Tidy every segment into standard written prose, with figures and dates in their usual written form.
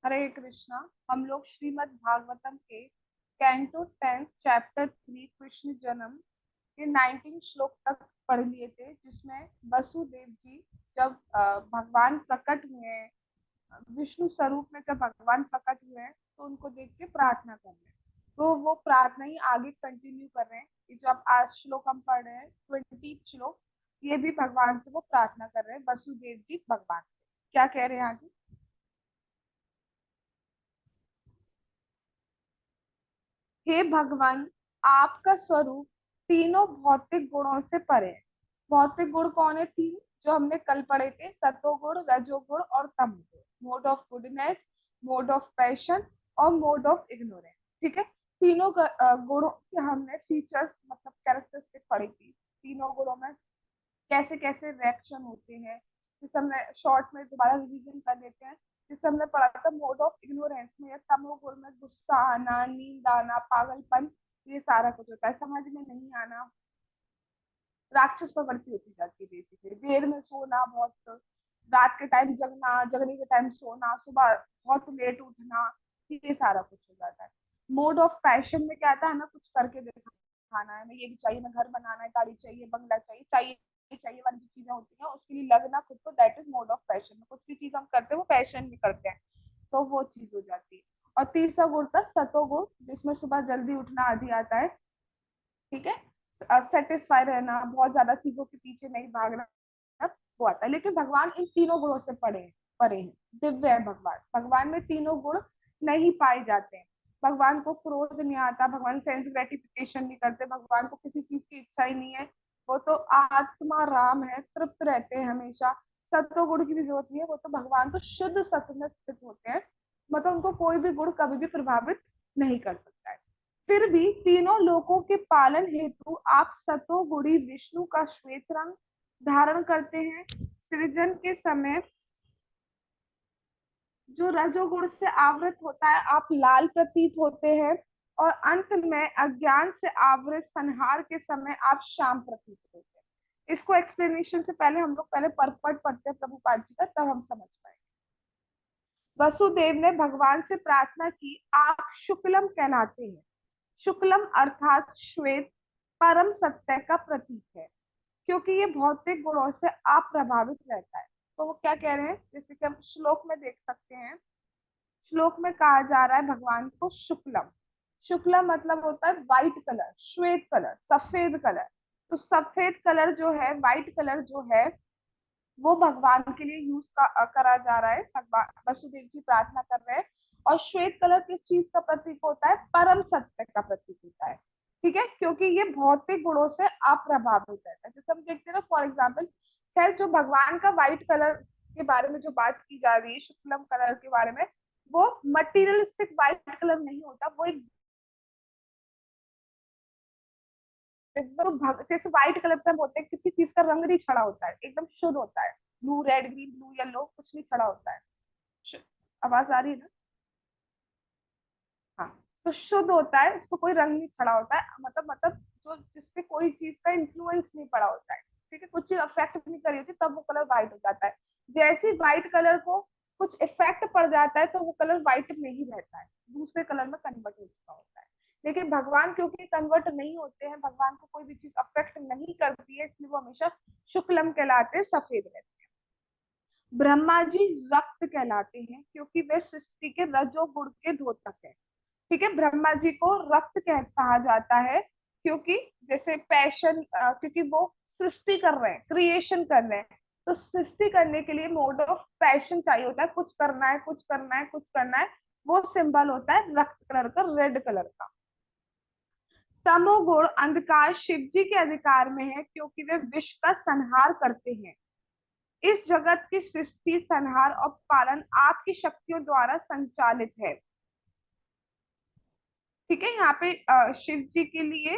हरे कृष्णा। हम लोग श्रीमद् भागवतम के कैंटो 10 चैप्टर 3 कृष्ण जन्म के 19 श्लोक तक पढ़ लिए थे, जिसमें वसुदेव जी जब भगवान प्रकट हुए हैं, विष्णु स्वरूप में जब भगवान प्रकट हुए हैं तो उनको देख के प्रार्थना कर रहे हैं। तो वो प्रार्थना ही आगे कंटिन्यू कर रहे हैं। ये जो अब आज श्लोक हम पढ़ रहे हैं 20 श्लोक, ये भी भगवान से वो प्रार्थना कर रहे हैं, वसुदेव जी भगवान से। क्या कह रहे हैं आगे? हे भगवान, आपका स्वरूप तीनों भौतिक गुणों से परे है। भौतिक गुण कौन है? तीन जो हमने कल पढ़े थे, सतोगुण, रजोगुण और तमोगुण। Mode of goodness, mode of passion और मोड ऑफ इग्नोरेंस। ठीक है, तीनों गुणों के हमने फीचर्स मतलब कैरेक्टरिस्टिक पढ़ी थी। तीनों गुणों में कैसे कैसे रिएक्शन होते हैं, जिस हमने शॉर्ट में दोबारा रिवीजन कर लेते हैं। जिससे हमने पढ़ा था मोड ऑफ इग्नोरेंस में या तमोगुण में गुस्सा आना, नींद आना, पागलपन, ये सारा कुछ होता है। समझ में नहीं आना, राक्षस प्रवृत्ति होती जाती है। बेसिकली देर में सोना, बहुत रात के टाइम जगना, जगने के टाइम सोना, सुबह बहुत लेट उठना, ये सारा कुछ हो जाता है। मोड ऑफ पैशन में क्या आता है ना, कुछ करके दिखाना है, मैं ये भी चाहिए, मैं घर बनाना है, गाड़ी चाहिए, बंगला चाहिए, चाहिए चाहिए वाली जो चीजें होती हैं उसके लिए लगना खुद को, that is mode of passion. में कुछ भी चीज हम करते हैं वो पैशन में करते हैं, तो वो चीज हो जाती है। और तीसरा गुण था सतोगुण, जिसमें सुबह जल्दी उठना आदि आता है। ठीक है, सेटिस्फाई रहना, बहुत ज्यादा चीजों के पीछे नहीं भागना, वो आता है। लेकिन भगवान इन तीनों गुणों से परे हैं, दिव्य है भगवान। भगवान में तीनों गुण नहीं पाए जाते हैं। भगवान को क्रोध नहीं आता, भगवान सेंस ग्रेटिफिकेशन नहीं करते, भगवान को किसी चीज की इच्छा ही नहीं है। वो तो आत्मा राम है, तृप्त रहते हैं हमेशा। सत्व गुण की भी जरूरत नहीं है, वो तो भगवान तो शुद्ध सत्व में स्थित होते हैं। मतलब उनको कोई भी गुण कभी भी प्रभावित नहीं कर सकता है। फिर भी तीनों लोकों के पालन हेतु आप सतोगुणी विष्णु का श्वेत रंग धारण करते हैं। सृजन के समय जो रजोगुण से आवृत होता है आप लाल प्रतीत होते हैं, और अंत में अज्ञान से आवृत संहार के समय आप श्याम प्रतीत होते हैं। इसको एक्सप्लेनेशन से पहले हम लोग पहले परपट पढ़ते हैं प्रभुपाद जी का, तब हम समझ पाएंगे। वसुदेव ने भगवान से प्रार्थना की, आप शुक्लम कहलाते हैं। शुक्लम अर्थात श्वेत परम सत्य का प्रतीक है, क्योंकि ये भौतिक गुणों से अप्रभावित रहता है। तो वो क्या कह रहे हैं, जैसे कि हम श्लोक में देख सकते हैं। श्लोक में कहा जा रहा है भगवान को शुक्लम। शुक्लम मतलब होता है व्हाइट कलर, श्वेत कलर, सफेद कलर। तो सफेद कलर जो है, व्हाइट कलर जो है, वो भगवान के लिए यूज करा जा रहा है। भगवान वसुदेव जी प्रार्थना कर रहे हैं। और श्वेत कलर किस चीज का प्रतीक होता है? परम सत्य का प्रतीक होता है। ठीक है, क्योंकि ये भौतिक गुणों से अप्रभावित रहता है। जैसे हम देखते हैं ना, फॉर एग्जाम्पल, खैर जो भगवान का व्हाइट कलर के बारे में जो बात की जा रही है, शुक्लम कलर के बारे में, वो मटीरियलिस्टिक व्हाइट कलर नहीं होता। वो एक जैसे व्हाइट कलर पे हम होते हैं, किसी चीज का रंग नहीं छड़ा होता है, एकदम शुद्ध होता है। Blue, red, green, blue, yellow, कुछ नहीं छड़ा होता है। आवाज आ रही है ना? हाँ, तो शुद्ध होता है, उसको कोई रंग नहीं चढ़ा होता है। मतलब जो जिसपे कोई चीज का इन्फ्लुएंस नहीं पड़ा होता है। ठीक है, कुछ चीज अफेक्ट नहीं करी होती, तब वो कलर व्हाइट हो जाता है। जैसे व्हाइट कलर को कुछ इफेक्ट पड़ जाता है तो वो कलर व्हाइट में ही रहता है, दूसरे कलर में कन्वर्ट हो चुका होता है। लेकिन भगवान क्योंकि कन्वर्ट नहीं होते हैं, भगवान को कोई भी चीज अफेक्ट नहीं करती है, इसलिए वो हमेशा शुक्लम कहलाते हैं, सफेद रहते हैं। ब्रह्मा जी रक्त कहलाते हैं, क्योंकि वे सृष्टि के रजोगुण के द्योतक है। ठीक है, ब्रह्मा जी को रक्त कहा जाता है, क्योंकि जैसे पैशन, क्योंकि वो सृष्टि कर रहे हैं, क्रिएशन कर रहे हैं। तो सृष्टि करने के लिए मोड ऑफ पैशन चाहिए होता है, कुछ करना है, कुछ करना है, कुछ करना है। वो सिंबल होता है रक्त कलर का, रेड कलर का। तमोगुण अंधकार शिव जी के अधिकार में है, क्योंकि वे विश्व का संहार करते हैं। इस जगत की सृष्टि, संहार और पालन आपकी शक्तियों द्वारा संचालित है। ठीक है, यहाँ पे शिव जी के लिए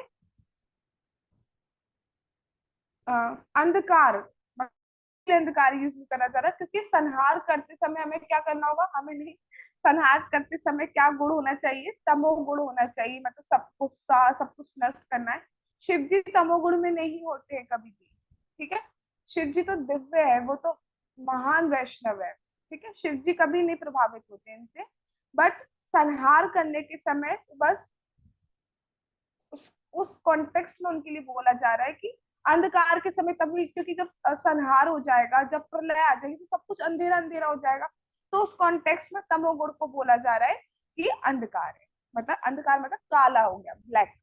अ, अंधकार, अंधकार यूज नहीं करा जा रहा, क्योंकि संहार करते समय हमें क्या करना होगा? हमें नहीं, संहार करते समय क्या गुण होना चाहिए? तमोगुण होना चाहिए, मतलब सब गुस्सा, सब कुछ नष्ट करना है। शिव जी तमोगुण में नहीं होते हैं कभी भी। ठीक है, शिव जी तो दिव्य है, वो तो महान वैष्णव है। ठीक है, शिव जी कभी नहीं प्रभावित होते इनसे। बट संहार करने के समय बस उस कॉन्टेक्स्ट में उनके लिए बोला जा रहा है कि अंधकार के समय तभी, क्योंकि जब संहार हो जाएगा, जब प्रलय आ जाएगी तो सब कुछ अंधेरा अंधेरा हो जाएगा, तो उस कॉन्टेक्स्ट में तमोगुण को बोला जा रहा है कि अंधकार है, मतलब अंधकार मतलब काला हो गया, ब्लैक।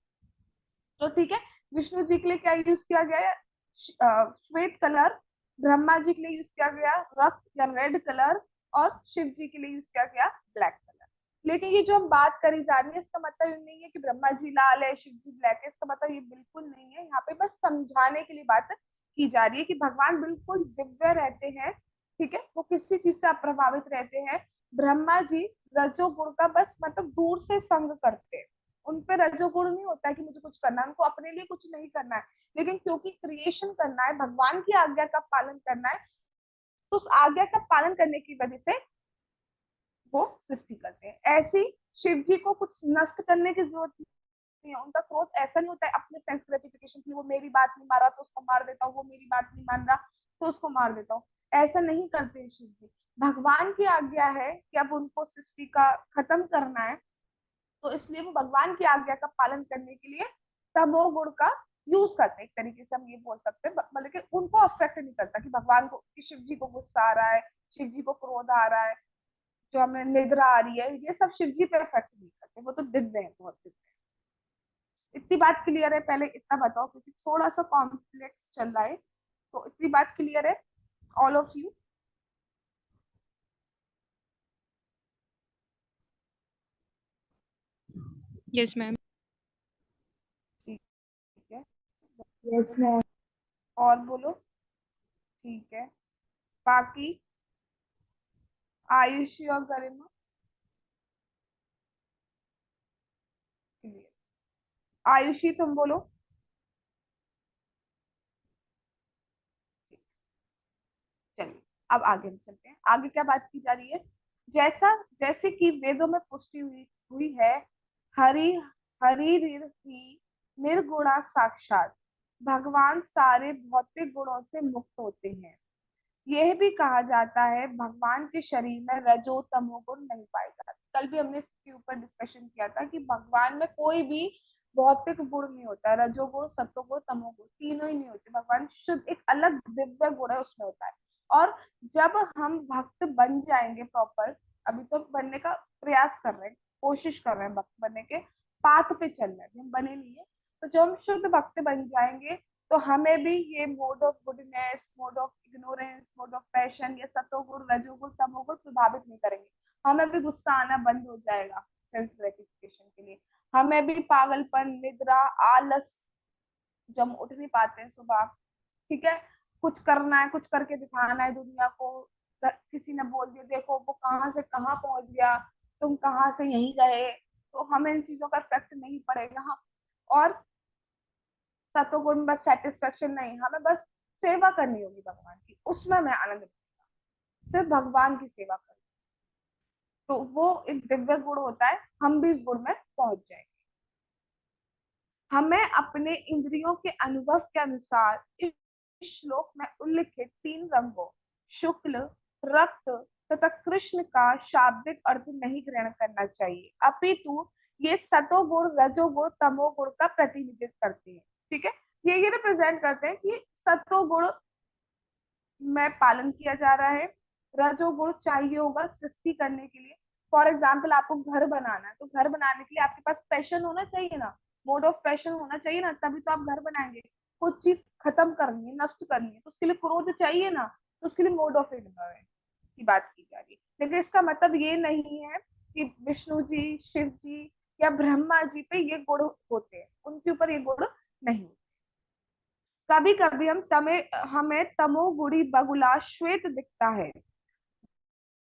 तो ठीक है, विष्णु जी के लिए क्या यूज किया गया है, श्वेत कलर। ब्रह्मा जी के लिए यूज किया गया रक्त या रेड कलर। और शिव जी के लिए यूज किया गया ब्लैक कलर। लेकिन ये जो हम बात करी जा रही है, इसका मतलब ये नहीं है कि ब्रह्मा जी लाल है, शिव जी ब्लैक है, इसका मतलब ये बिल्कुल नहीं है। यहाँ पे बस समझाने के लिए बात की जा रही है कि भगवान बिल्कुल दिव्य रहते हैं। ठीक है, वो किसी चीज से अप्रभावित रहते हैं। ब्रह्मा जी रजोगुण का बस मतलब दूर से संग करते हैं, उन पे रजोगुण नहीं होता है कि मुझे कुछ करना है, उनको अपने लिए कुछ नहीं करना है। लेकिन क्योंकि क्रिएशन करना है, भगवान की आज्ञा का पालन करना है, तो उस आज्ञा का पालन करने की वजह से वो सृष्टि करते हैं। ऐसी शिव जी को कुछ नष्ट करने की जरूरत नहीं है। उनका क्रोध ऐसा नहीं होता है अपने सेंस ग्रेटिफिकेशन के लिए, वो मेरी बात नहीं मारा तो उसको मार देता हूँ, वो मेरी बात नहीं मान रहा तो उसको मार देता हूँ। ऐसा नहीं करते हैं शिव जी। भगवान की आज्ञा है कि अब उनको सृष्टि का खत्म करना है, तो इसलिए वो भगवान की आज्ञा का पालन करने के लिए तमोगुण का यूज करते हैं। एक तरीके से हम ये बोल सकते हैं, मतलब कि उनको अफेक्ट नहीं करता कि भगवान को, कि शिव जी को गुस्सा आ रहा है, शिव जी को क्रोध आ रहा है, जो हमें निद्रा आ रही है, ये सब शिव जी पे अफेक्ट नहीं करते। वो तो दिव्य है, बहुत दिव्य है। इतनी बात क्लियर है? पहले इतना बताओ, क्योंकि थोड़ा सा कॉम्प्लेक्स चल रहा है, तो इतनी बात क्लियर है all of you? Yes ma'am. ठीक है, यस मैम। और बोलो। ठीक है, बाकी आयुषी और गरिमा क्लियर। आयुषी तुम बोलो। चलिए, अब आगे हम चलते हैं। आगे क्या बात की जा रही है? जैसा जैसे कि वेदों में पुष्टि हुई हुई है, हरि हरि ही निर्गुणा साक्षात, भगवान सारे भौतिक गुणों से मुक्त होते हैं। यह भी कहा जाता है भगवान के शरीर में रजो तमोगुण नहीं पाए जाते। कल भी हमने इसके ऊपर डिस्कशन किया था कि भगवान में कोई भी भौतिक गुण नहीं होता है, रजोगुण सत्वगुण तमोगुण तीनों ही नहीं होते। भगवान शुद्ध एक अलग दिव्य गुण है, उसमें होता है। और जब हम भक्त बन जाएंगे प्रॉपर, अभी तो बनने का प्रयास कर रहे हैं, कोशिश कर रहे हैं भक्त बनने के, पाथ पे चल रहे हैं, हम बने नहीं है। तो जब हम शुद्ध भक्त बन जाएंगे, तो हमें भी ये mode of goodness, mode of ignorance, mode of passion, ये सतोगुण रजोगुण तमोगुण प्रभावित नहीं करेंगे। हमें भी गुस्सा आना बंद हो जाएगा सेल्फ ग्रेटिफिकेशन के लिए। हमें भी पागलपन, निद्रा, आलस, जब हम उठ नहीं पाते हैं सुबह, ठीक है, कुछ करना है, कुछ करके दिखाना है दुनिया को, किसी ने बोल दिया देखो वो कहाँ से कहाँ पहुंच गया, तुम कहाँ से यहीं गए, तो हमें इन चीजों का इफेक्ट नहीं पड़ेगा। हाँ, और सतोगुण बस सेटिस्फेक्शन नहीं, हमें बस सेवा करनी होगी भगवान की, उसमें मैं आनंद मिलेगा, सिर्फ भगवान की सेवा करूँ, तो वो एक दिव्य गुण होता है। हम भी इस गुण में पहुंच जाएंगे। हमें अपने इंद्रियों के अनुभव के अनुसार इस श्लोक में उल्लिखित तीन रंगों शुक्ल, रक्त तथा कृष्ण का शाब्दिक अर्थ नहीं ग्रहण करना चाहिए, अपितु ये सतोगुण रजोगुण तमोगुण का प्रतिनिधित्व करते हैं। ठीक है, ये रिप्रेजेंट करते हैं कि सतोगुण में पालन किया जा रहा है, रजोगुण चाहिए होगा सृष्टि करने के लिए। फॉर एग्जाम्पल, आपको घर बनाना है, तो घर बनाने के लिए आपके पास पैशन होना चाहिए ना, मोड ऑफ पैशन होना चाहिए ना, तभी तो आप घर बनाएंगे। कुछ चीज खत्म करनी है, नष्ट करनी है, तो उसके लिए क्रोध चाहिए ना, तो उसके लिए मोड ऑफ इग्नोरेंस की बात की जा रही है। लेकिन इसका मतलब ये नहीं है कि विष्णु जी, शिव जी या ब्रह्मा जी पे ये गुण होते हैं, उनके ऊपर ये गुण नहीं। कभी कभी हमें तमोगुणी बगुला श्वेत दिखता है।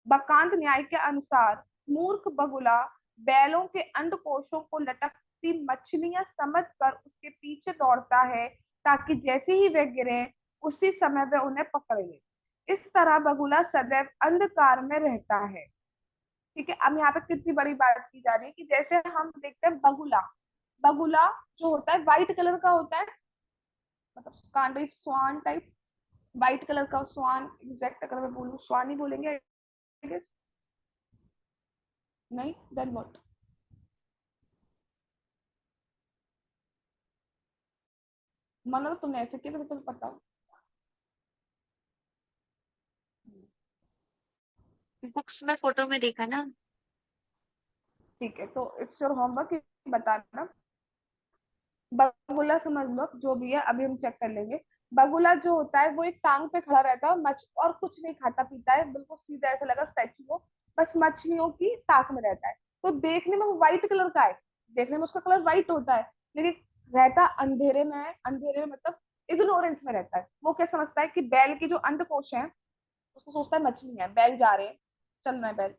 बकांत न्याय के अनुसार मूर्ख बगुला बैलों के अंडकोशों को लटकती मछलियां समझकर उसके पीछे दौड़ता है, ताकि जैसे ही वे गिरे उसी समय वे उन्हें पकड़ ले। इस तरह बगुला सदैव अंधकार में रहता है। ठीक है, अब यहाँ पे कितनी बड़ी बात की जा रही है कि जैसे हम देखते हैं बगुला, बगुला जो होता है व्हाइट कलर का होता है, मतलब kind of swan type, white colour का स्वान, एग्जैक्ट अगर मैं बोलूँ स्वान ही बोलेंगे I guess। नहीं, देन व्हाट? मानो तो तुमने ऐसे किया तो तुम्हें पता हो। बुक्स में फोटो में देखा ना। ठीक है, तो इट्स योर होमवर्क, बताना। बगुला समझ लो, जो भी है अभी हम चेक कर लेंगे। बगुला जो होता है वो एक टांग पे खड़ा रहता है और मछ और कुछ नहीं खाता पीता है, बिल्कुल सीधा ऐसा लगा स्टैचू हो, बस मछलियों की ताक में रहता है। तो देखने में वो व्हाइट कलर का है, देखने में उसका कलर व्हाइट होता है, लेकिन रहता अंधेरे में है। अंधेरे में मतलब इग्नोरेंस में रहता है। वो क्या समझता है कि बैल की जो अंडकोश है, उसको सोचता है मछली है, बैल जा रहे हैं, चल रहा है बैल।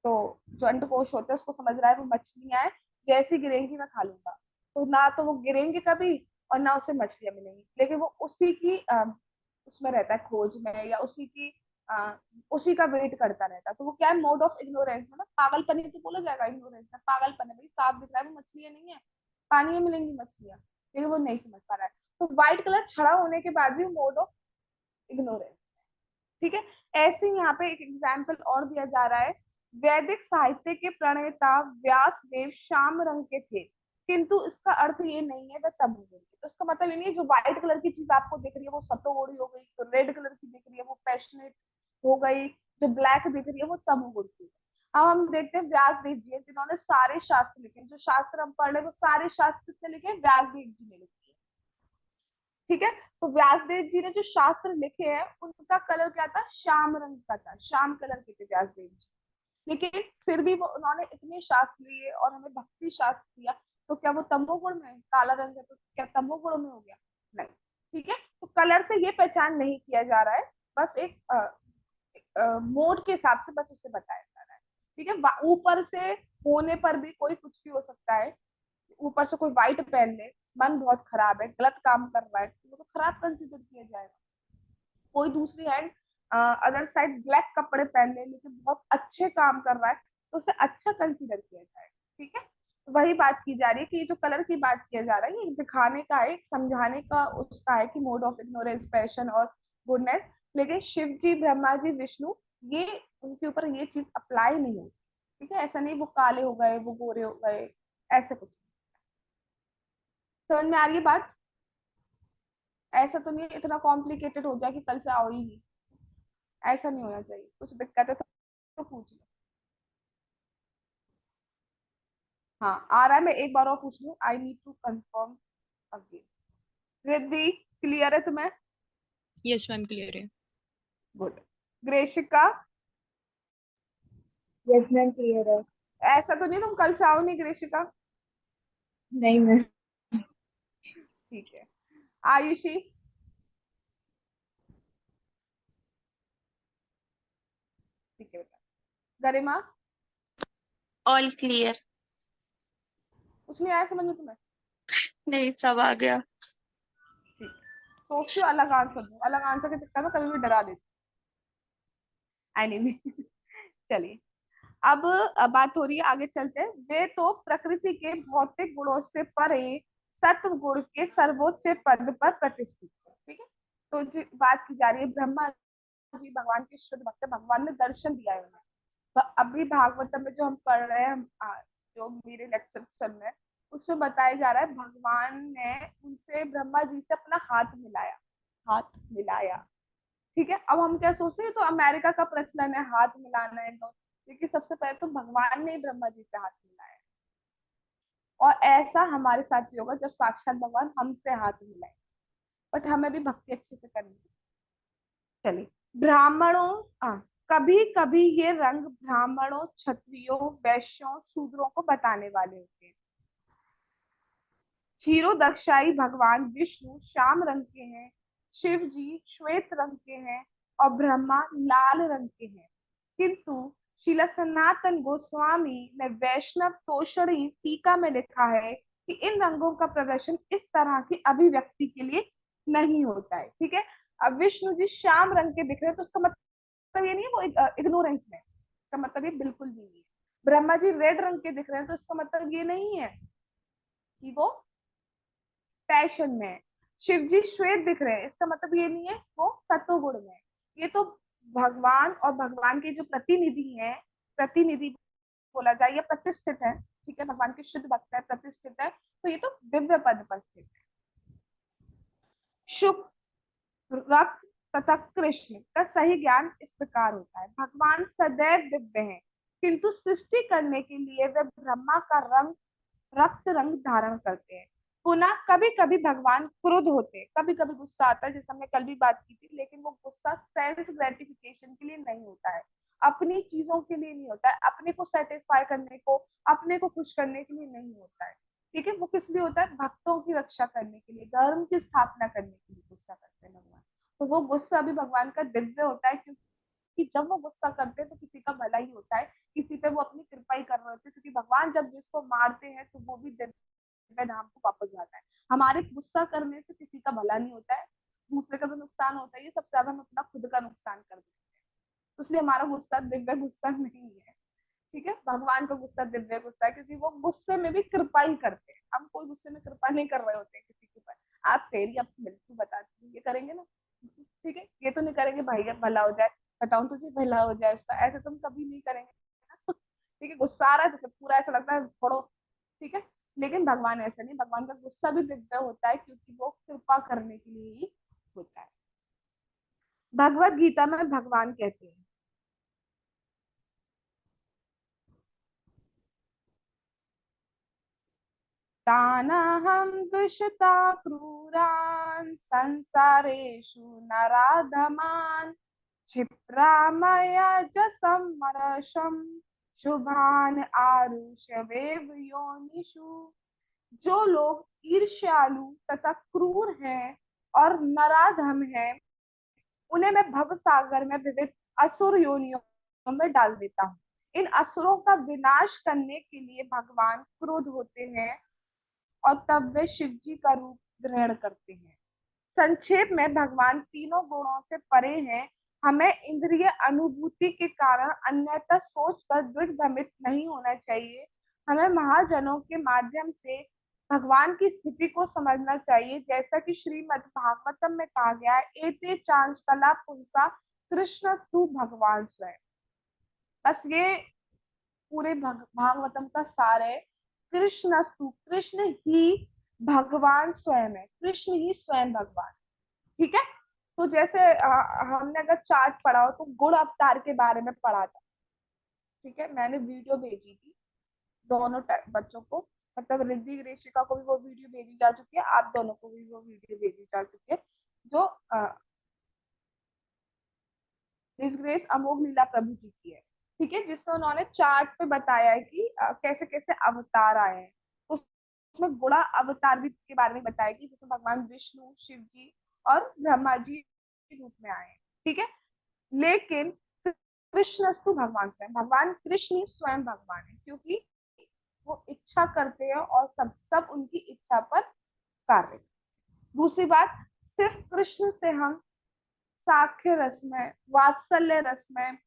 तो जो अंडकोश होता है उसको समझ रहा है वो मछलियां हैं, जैसी गिरेंगी मैं खा लूंगा। तो ना तो वो गिरेंगे कभी और ना उसे मछलियां मिलेंगी, लेकिन वो उसी की उसमें रहता है, खोज में, या उसी की आ, उसी का वेट करता रहता है। तो वो क्या है, मोड ऑफ इग्नोरेंस, मतलब पागलपन ही तो बोला जाएगा इग्नोरेंस में, पागलपन है भाई, साफ दिख रहा है वो मछलियां नहीं है, पानी में मिलेंगी मछलियां, लेकिन वो नहीं समझ पा रहा है। तो व्हाइट कलर छड़ा होने के बाद भी मोड ऑफ इग्नोरेंस। ठीक है। ऐसे ही यहाँ पे एक एग्जाम्पल और दिया जा रहा है। वैदिक साहित्य के प्रणेता व्यास देव श्याम रंग के थे, किंतु इसका अर्थ ये नहीं है वह तमोगुणी। तो इसका मतलब ये नहीं है जो व्हाइट कलर की चीज आपको दिख रही है वो सतोगुणी हो गई, जो रेड कलर की दिख रही है वो पैशनेट हो गई, जो ब्लैक दिख रही है वो तमोगुणी की। अब हम देखते हैं व्यास देव जी जिन्होंने सारे शास्त्र लिखे, जो शास्त्र हम पढ़ रहे हैं वो सारे शास्त्र किसने लिखे, व्यास देव जी ने लिखे। ठीक है। तो व्यासदेव जी ने जो शास्त्र लिखे हैं उनका कलर क्या था, श्याम रंग का था, श्याम कलर के थे व्यासदेव जी। लेकिन फिर भी वो उन्होंने इतने शास्त्र लिए और हमें भक्ति शास्त्र दिया। तो क्या वो तमोगुण में है? काला रंग है तो क्या तमोगुण में हो गया? नहीं। ठीक है। तो कलर से ये पहचान नहीं किया जा रहा है, बस एक मोड के हिसाब से बस उसे बताया जा रहा है। ठीक है। ऊपर से होने पर भी कोई कुछ भी हो सकता है। ऊपर से कोई व्हाइट पहन ले, मन बहुत खराब है, गलत काम कर रहा है, तो वो तो खराब कंसिडर किया जाएगा। कोई दूसरी हैंड अदर साइड ब्लैक कपड़े पहन ले लेकिन बहुत अच्छे काम कर रहा है, तो उसे अच्छा कंसिडर किया जाएगा। ठीक है। तो वही बात की जा रही है कि ये जो कलर की बात किया जा रहा है ये दिखाने का है, समझाने का उसका है कि मोड ऑफ इग्नोरेंस, पैशन और गुडनेस। लेकिन शिव जी, ब्रह्मा जी, विष्णु, ये उनके ऊपर ये चीज अप्लाई नहीं होती। ठीक है। ऐसा नहीं वो काले हो गए, वो गोरे हो गए, ऐसे कुछ। समझ में आ रही है बात? ऐसा तो नहीं इतना कॉम्प्लिकेटेड हो जाए कि कल से आओ ही नहीं, ऐसा नहीं होना चाहिए। कुछ दिक्कत है तो पूछ लो। हाँ आ रहा है, मैं एक बार और पूछ लूँ, I need to confirm again. Riddhi, clear है तुम्हें? यस मैम, क्लियर है। Good. Greshika, yes ma'am, clear है। ऐसा तो नहीं तुम कल से आओ नहीं ग्रेशिका? नहीं मैम। ठीक है। आयुषी, ठीक है बेटा। गरिमा, ऑल क्लियर। कुछ नहीं आया समझ में तुम्हें? नहीं, सब आ गया। ठीक है। सोचती हो अलग आंसर दो, अलग आंसर के चक्कर में कभी भी डरा देती। एनीवे चलिए। अब बात हो रही है, आगे चलते हैं। वे तो प्रकृति के भौतिक गुणों से परे सत्व गुण के सर्वोच्च पद पर प्रतिष्ठित है। ठीक है। तो बात की जा रही है ब्रह्मा जी भगवान के शुद्ध भक्त हैं, भगवान ने दर्शन दिया है उन्हें। अभी भागवतम में जो हम पढ़ रहे हैं, जो मेरे लेक्चर चल रहे हैं उसमें बताया जा रहा है भगवान ने उनसे, ब्रह्मा जी से अपना हाथ मिलाया, हाथ मिलाया। ठीक है। अब हम क्या सोचते हैं तो अमेरिका का प्रचलन है हाथ मिलाना है, लेकिन सबसे पहले तो भगवान ने ही ब्रह्मा जी से हाथ मिलाया। और ऐसा हमारे साथ भी होगा जब साक्षात भगवान हमसे हाथ मिलाए। बट हमें भी भक्ति अच्छे से करनी है। चलिए। ब्राह्मणों, कभी कभी ये रंग ब्राह्मणों, क्षत्रियों, वैश्यों, शूद्रों को बताने वाले होते हैं। क्षीरोदक्षाई भगवान विष्णु श्याम रंग के हैं, शिव जी श्वेत रंग के हैं और ब्रह्मा लाल रंग के हैं। किंतु शिला सनातन गोस्वामी ने वैष्णव तोषणी टीका में लिखा है कि इन रंगों का प्रदर्शन इस तरह की अभिव्यक्ति के लिए नहीं होता है। ठीक है। अब विष्णु जी श्याम रंग के दिख रहे हैं तो उसका मतलब ये नहीं है वो इग्नोरेंस में, इसका मतलब ये बिल्कुल भी नहीं है। ब्रह्मा जी रेड रंग के दिख रहे हैं तो इसका मतलब ये नहीं है कि वो पैशन में है। शिव जी श्वेत दिख रहे हैं इसका मतलब ये नहीं है वो सत्वगुण में है। ये तो भगवान और भगवान के जो प्रतिनिधि हैं, प्रतिनिधि बोला जाए या प्रतिष्ठित है, ठीक है, भगवान के शुद्ध भक्त है, प्रतिष्ठित है, तो ये तो दिव्य पद पर स्थित है। शुक्र, रक्त तथा कृष्ण का सही ज्ञान इस प्रकार होता है। भगवान सदैव दिव्य हैं, किंतु सृष्टि करने के लिए वे ब्रह्मा का रंग, रक्त रंग धारण करते हैं। पुनः कभी कभी भगवान क्रोध होते हैं, कभी कभी गुस्सा आता है, जैसे हमने कल भी बात की थी, लेकिन वो गुस्सा सेल्फ ग्रेटिफिकेशन के लिए नहीं होता है, अपनी चीजों के लिए नहीं होता है, अपने को सेटिस्फाई करने को, अपने को खुश करने के लिए नहीं होता है, ठीक है। वो किस लिए होता है? भक्तों की रक्षा करने के लिए, धर्म की स्थापना करने के लिए गुस्सा करते हैं भगवान। तो वो गुस्सा भी भगवान का दिव्य होता है, क्योंकि जब वो गुस्सा करते हैं तो किसी का भला ही होता है, किसी पे वो अपनी कृपा ही कर रहे होते हैं, क्योंकि भगवान जब जिसको मारते हैं तो वो भी दिव्य धाम को वापस जाता है। हमारे गुस्सा करने से किसी का भला नहीं होता है, दूसरे का तो नुकसान होता है, ये सबसे ज्यादा हम अपना खुद का नुकसान कर देते हैं। तो इसलिए हमारा गुस्सा दिव्य गुस्सा नहीं है, ठीक है। भगवान का गुस्सा दिव्य गुस्सा है, क्योंकि वो गुस्से में भी कृपा ही करते हैं। हम कोई गुस्से में कृपा नहीं कर रहे होते हैं किसी के ऊपर, आप तेरी अब बिल्कुल बताती हूँ, ये करेंगे ना, ठीक है, ये तो नहीं करेंगे भाई भला हो जाए, बताऊं तुझे भला हो जाए उसका, ऐसे तुम कभी नहीं करेंगे ना, ठीक है। गुस्सा आ रहा है तो पूरा ऐसा लगता है छोड़ो, ठीक है। लेकिन भगवान ऐसा नहीं, भगवान का गुस्सा भी दिव्य होता है, क्योंकि वो कृपा करने के लिए ही होता है। भगवत गीता में भगवान कहते हैं, तानहं दुष्टा क्रूरान् संसारेषु नराधमान् क्षिप्रामया च समरसं शुभान् आरुष्यवेव योनिषु। जो लोग ईर्ष्यालु तथा क्रूर हैं और नराधम हैं, उन्हें मैं भव सागर में विविध असुर योनियों में डाल देता हूँ। इन असुरों का विनाश करने के लिए भगवान क्रोध होते हैं और तब वे शिव जी का रूप ग्रहण करते हैं। संक्षेप में भगवान तीनों गुणों से परे हैं। हमें इंद्रिय अनुभूति के कारण अन्यथा सोचकर दिग्भ्रमित नहीं होना चाहिए। हमें महाजनों के माध्यम से भगवान की स्थिति को समझना चाहिए, जैसा कि श्रीमद् भागवतम में कहा गया है, एते चांचकला पुंसा कृष्णस्तु भगवान स्वयं। बस ये पूरे भागवतम का सार है। कृष्णस्तु, कृष्ण ही भगवान स्वयं है, कृष्ण ही स्वयं भगवान, ठीक है। तो जैसे हमने अगर चार्ट पढ़ा हो तो गुण अवतार के बारे में पढ़ा था, ठीक है, मैंने वीडियो भेजी थी दोनों बच्चों को, मतलब रिद्धि ऋषिका को भी वो वीडियो भेजी जा चुकी है, आप दोनों को भी वो वीडियो भेजी जा चुकी है, जो हिज ग्रेस अमोघ लीला प्रभु जी की है, ठीक है, जिसमें उन्होंने चार्ट पे बताया है कि कैसे कैसे अवतार आए हैं। उसमें गुणा अवतार भी के बारे में बताया कि जिसमें भगवान विष्णु, शिव जी और ब्रह्मा जी के रूप में आए हैं, ठीक है। लेकिन कृष्णस्तु भगवान स्वयं, भगवान कृष्ण ही स्वयं भगवान है, क्योंकि वो इच्छा करते हैं और सब सब उनकी इच्छा पर कार्य। दूसरी बात, सिर्फ कृष्ण से हम साख्य रस में, वात्सल्य रस में,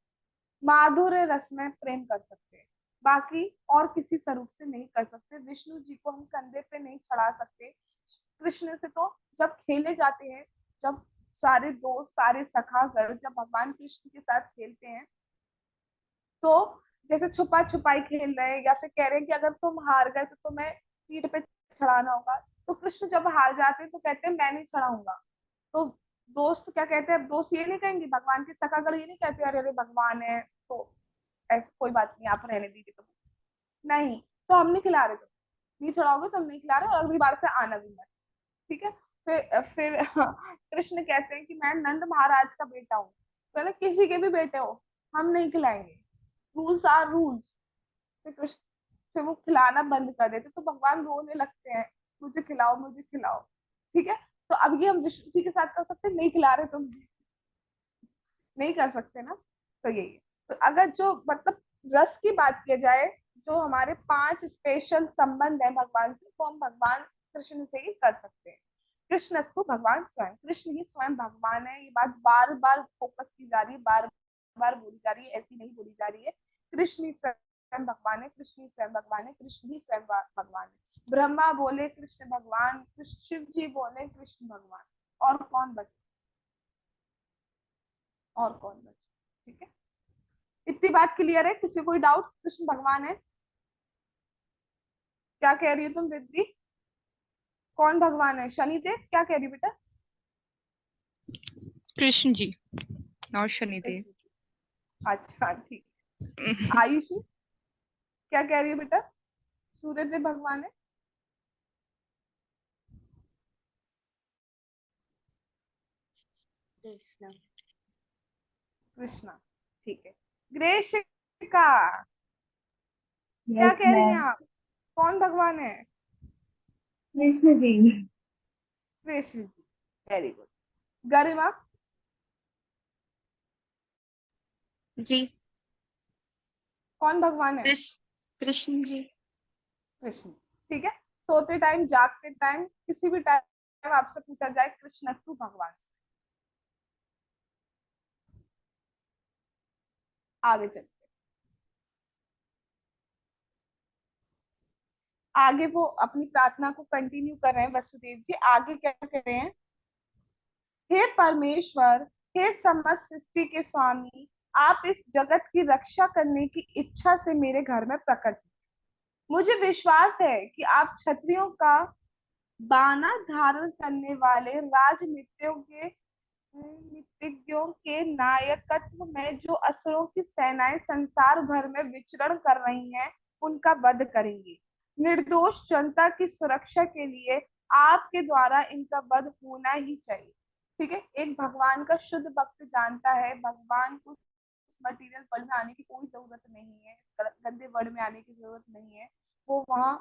माधुर्य रस में प्रेम कर सकते हैं, बाकी और किसी स्वरूप से नहीं कर सकते। विष्णु जी को हम कंधे पे नहीं चढ़ा सकते। कृष्ण से तो जब खेले जाते हैं, जब सारे दोस्त, सारे सखागण जब भगवान कृष्ण के साथ खेलते हैं, तो जैसे छुपा छुपाई खेल रहे हैं या फिर कह रहे हैं कि अगर तुम हार गए तो तुम्हें पीठ पे चढ़ाना होगा, तो कृष्ण जब हार जाते हैं तो कहते हैं मैं नहीं चढ़ाऊंगा। तो दोस्त क्या कहते हैं, दोस्त ये नहीं कहेंगे, भगवान के सखागण ये नहीं कहते अरे अरे भगवान है तो ऐसा कोई बात नहीं, आप रहने दीजिए, तुम नहीं, तो हम नहीं खिला रहे, तुम नहीं चढ़ाओगे, तुम नहीं खिला रहे और अगली बार से आना भी मत, ठीक है। फिर कृष्ण कहते हैं कि मैं नंद महाराज का बेटा हूँ, तो किसी के भी बेटे हो, हम नहीं खिलाएंगे, रूल्स आर रूल्स। फिर कृष्ण, फिर वो खिलाना बंद कर देते, तो भगवान रोने लगते हैं, मुझे खिलाओ मुझे खिलाओ, ठीक है। तो अब ये हम विष्णु जी के साथ कर सकते, नहीं खिला रहे तुम, नहीं कर सकते ना, तो यही है। तो अगर जो मतलब रस की बात की जाए, जो हमारे 5 स्पेशल संबंध है भगवान से, तो हम भगवान कृष्ण से ही कर सकते हैं। कृष्णस्तु भगवान स्वयं, कृष्ण ही स्वयं भगवान है, ये बात बार बार फोकस की जा रही है, बार बार बोली जा रही है, ऐसी नहीं बोली जा रही है। कृष्ण ही स्वयं भगवान है, कृष्ण ही स्वयं भगवान है, कृष्ण ही स्वयं भगवान है। ब्रह्मा बोले कृष्ण भगवान, शिव जी बोले कृष्ण भगवान, और कौन बचे, और कौन बचे, ठीक है। इतनी बात क्लियर है? किसी को कोई डाउट? कृष्ण भगवान है? क्या कह रही हो तुम रिद्धि? कौन भगवान है? शनिदेव? क्या कह रही हो बेटा? कृष्ण जी और शनिदेव। कृष्ण जी। अच्छा ठीक। आयुषी क्या कह रही है बेटा? सूर्यदेव भगवान है? कृष्ण। कृष्णा। ठीक है। ग्रेशिका क्या यस कह रही हैं मैम। आप? कौन भगवान है? कृष्ण जी। कृष्ण जी। Very good. गरिमा जी। कौन भगवान है? कृष्ण जी। कृष्ण। ठीक है। सोते टाइम, जागते टाइम, किसी भी टाइम आपसे पूछा जाए कृष्णस्तु भगवान, आगे चलते। आगे वो अपनी प्रार्थना को कंटिन्यू कर रहे हैं वसुदेव जी। आगे क्या कर रहे हैं? हे परमेश्वर, हे समस्त सृष्टि के स्वामी, आप इस जगत की रक्षा करने की इच्छा से मेरे घर में प्रकट हुए। मुझे विश्वास है कि आप क्षत्रियों का बाना धारण करने वाले नीतिज्ञों के नायकत्व में जो असुरों की सेनाएं संसार भर में विचरण कर रही हैं, उनका वध करेंगे। निर्दोष जनता की सुरक्षा के लिए आपके द्वारा इनका वध होना ही चाहिए। ठीक है। एक भगवान का शुद्ध भक्त जानता है भगवान को मटेरियल वर्ल्ड में आने की कोई जरूरत नहीं है, गंदे वर्ल्ड में आने की जरूरत नहीं है। वो वहां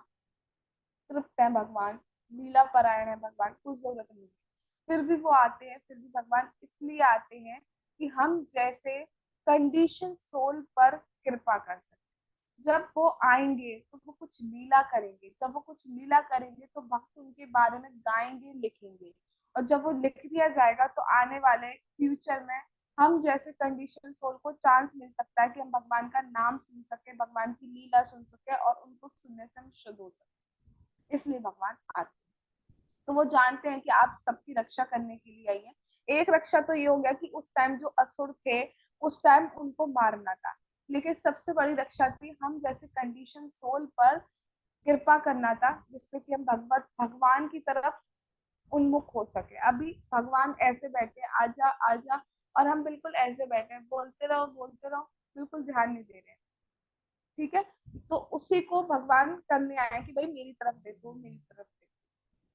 तृप्त है भगवान, लीला परायण है भगवान, कुछ जरूरत नहीं है। फिर भी वो आते हैं, फिर भी भगवान इसलिए आते हैं कि हम जैसे कंडीशन सोल पर कृपा कर सके। जब वो आएंगे तो वो कुछ लीला करेंगे, जब वो कुछ लीला करेंगे तो भक्त उनके बारे में गाएंगे, लिखेंगे। और जब वो लिख दिया जाएगा तो आने वाले फ्यूचर में हम जैसे कंडीशन सोल को चांस मिल सकता है कि हम भगवान का नाम सुन सके, भगवान की लीला सुन सके, और उनको सुनने से हम शुद्ध हो सके। इसलिए भगवान आते हैं। तो वो जानते हैं कि आप सबकी रक्षा करने के लिए आई हैं। एक रक्षा तो ये हो गया कि उस टाइम जो असुर थे, उस टाइम उनको मारना था। लेकिन सबसे बड़ी रक्षा थी हम जैसे कंडीशन सोल पर कृपा करना था, जिससे कि हम भगवान की तरफ उन्मुख हो सके। अभी भगवान ऐसे बैठे, आजा आजा, और हम बिल्कुल ऐसे बैठे हैं, बोलते रहो, बिल्कुल ध्यान नहीं दे रहे हैं। ठीक है। तो उसी को भगवान करने आए कि भाई मेरी तरफ देखो, मेरी तरफ देखो।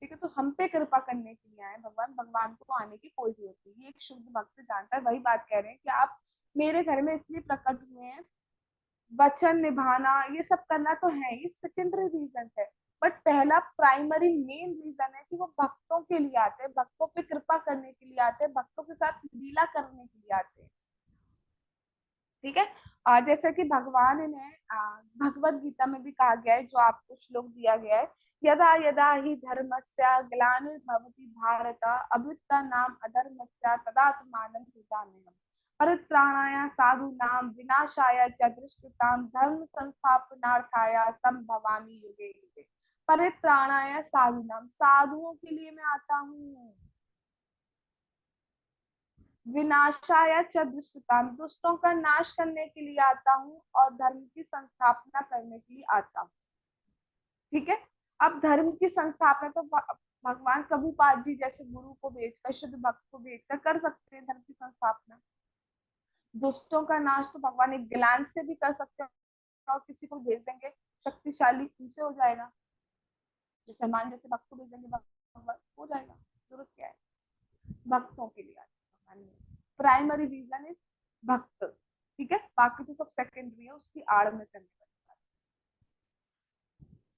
ठीक है। तो हम पे कृपा करने के लिए आए भगवान, भगवान को आने की कोई जरूरत नहीं। ये एक शुद्ध भक्त जानता है। वही बात कह रहे हैं कि आप मेरे घर में इसलिए प्रकट हुए हैं, वचन निभाना ये सब करना तो है, ये सेकेंडरी रीजन है। बट पहला प्राइमरी मेन रीजन है कि वो भक्तों के लिए आते हैं, भक्तों पे कृपा करने के लिए आते हैं, भक्तों के साथ लीला करने के लिए आते हैं। ठीक है। जैसा कि भगवान ने भगवत गीता में भी कहा गया है, जो आपको श्लोक दिया गया है, यदा यदा ही धर्मस्य ग्लानिर्भवति भारत अभ्युत्थानाम अधर्मस्य तदात्मानं सृजाम्यहम् परित्राणाय साधूनां विनाशाय च दुष्कृतां धर्म संस्थापनार्थाय संभवामि युगे युगे। परित्राणाय साधूनां, साधुओं के लिए मैं आता हूँ। विनाशाय च दुष्कृताम, दुष्टों का नाश करने के लिए आता हूँ, और धर्म की संस्थापना करने के लिए आता हूँ। ठीक है। अब धर्म की संस्थापना तो भगवान प्रभुपाद जी जैसे गुरु को भेजकर, शुद्ध भक्त को भेजकर कर सकते हैं धर्म की संस्थापना। दुष्टों का नाश तो भगवान एक ग्लांस से भी कर सकते हैं, और किसी को भेज देंगे शक्तिशाली, उनसे हो जाएगा। जैसे हनुमान जैसे भक्त को भेज देंगे, भगवान हो जाएगा। जरूरत क्या है? भक्तों के लिए भगवान। प्राइमरी रीजन इज भक्त। ठीक है। बाकी तो सब सेकेंडरी है, उसकी आड़ में करने वाली बात।